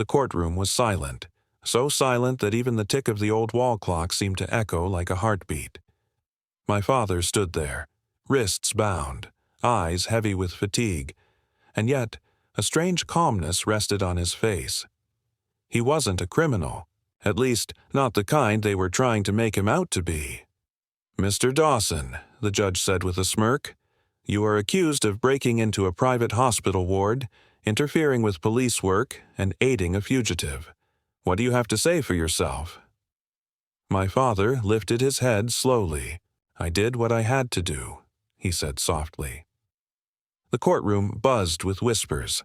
The courtroom was silent, so silent that even the tick of the old wall clock seemed to echo like a heartbeat. My father stood there, wrists bound, eyes heavy with fatigue, and yet a strange calmness rested on his face. He wasn't a criminal, at least not the kind they were trying to make him out to be. "Mr. Dawson," the judge said with a smirk, "you are accused of breaking into a private hospital ward, interfering with police work, and aiding a fugitive. What do you have to say for yourself?" My father lifted his head slowly. "I did what I had to do," he said softly. The courtroom buzzed with whispers.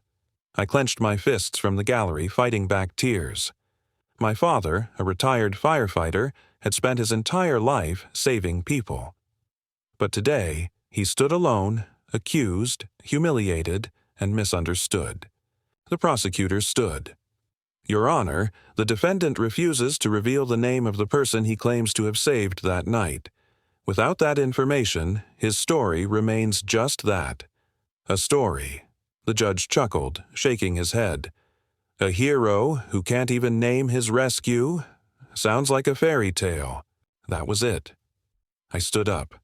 I clenched my fists from the gallery, fighting back tears. My father, a retired firefighter, had spent his entire life saving people. But today, he stood alone, accused, humiliated, and misunderstood. The prosecutor stood. "Your Honor, the defendant refuses to reveal the name of the person he claims to have saved that night. Without that information, his story remains just that. A story." The judge chuckled, shaking his head. "A hero who can't even name his rescue? Sounds like a fairy tale." That was it. I stood up.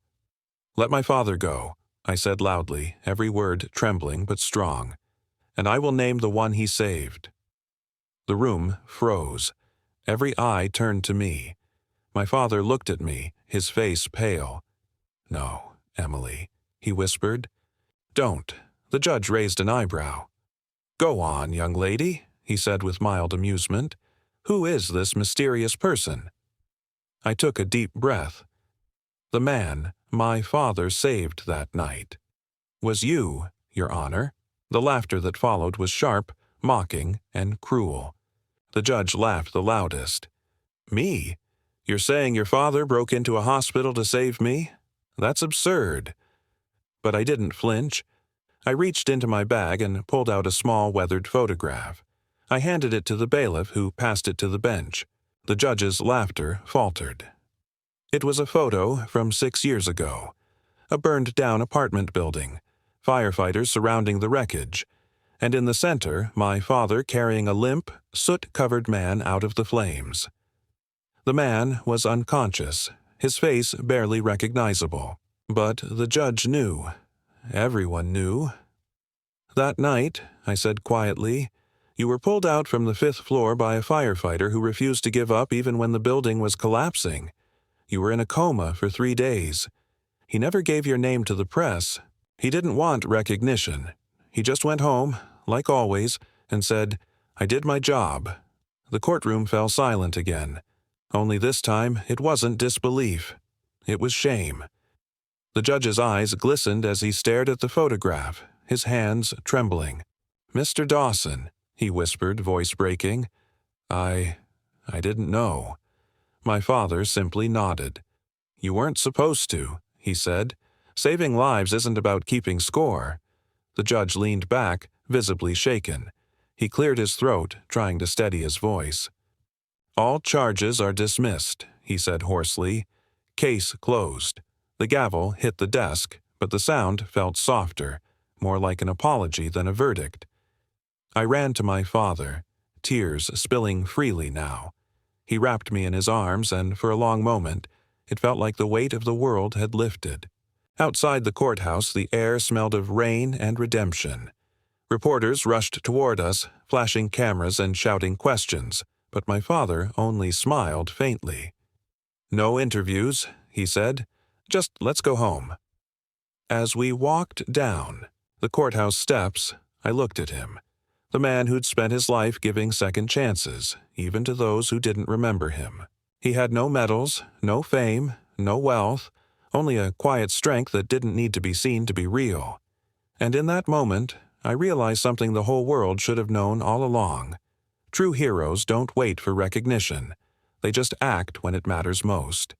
"Let my father go," I said loudly, every word trembling but strong. "And I will name the one he saved." The room froze. Every eye turned to me. My father looked at me, his face pale. "No, Emily," he whispered. "Don't." The judge raised an eyebrow. "Go on, young lady," he said with mild amusement. "Who is this mysterious person?" I took a deep breath. "The man my father saved that night." "Was you, Your Honor." The laughter that followed was sharp, mocking, and cruel. The judge laughed the loudest. "Me? You're saying your father broke into a hospital to save me? That's absurd." But I didn't flinch. I reached into my bag and pulled out a small weathered photograph. I handed it to the bailiff, who passed it to the bench. The judge's laughter faltered. It was a photo from 6 years ago. A burned-down apartment building, firefighters surrounding the wreckage, and in the center, my father carrying a limp, soot-covered man out of the flames. The man was unconscious, his face barely recognizable. But the judge knew. Everyone knew. "That night," I said quietly, "you were pulled out from the 5th floor by a firefighter who refused to give up even when the building was collapsing. You were in a coma for 3 days. He never gave your name to the press. He didn't want recognition. He just went home, like always, and said, 'I did my job.'" The courtroom fell silent again. Only this time it wasn't disbelief. It was shame. The judge's eyes glistened as he stared at the photograph, his hands trembling. "Mr. Dawson," he whispered, voice breaking, I didn't know." My father simply nodded. "You weren't supposed to," he said. "Saving lives isn't about keeping score." The judge leaned back, visibly shaken. He cleared his throat, trying to steady his voice. "All charges are dismissed," he said hoarsely. "Case closed." The gavel hit the desk, but the sound felt softer, more like an apology than a verdict. I ran to my father, tears spilling freely now. He wrapped me in his arms, and for a long moment, it felt like the weight of the world had lifted. Outside the courthouse, the air smelled of rain and redemption. Reporters rushed toward us, flashing cameras and shouting questions, but my father only smiled faintly. "No interviews," he said. "Just let's go home." As we walked down the courthouse steps, I looked at him, the man who'd spent his life giving second chances, even to those who didn't remember him. He had no medals, no fame, no wealth, only a quiet strength that didn't need to be seen to be real. And in that moment, I realized something the whole world should have known all along. True heroes don't wait for recognition. They just act when it matters most.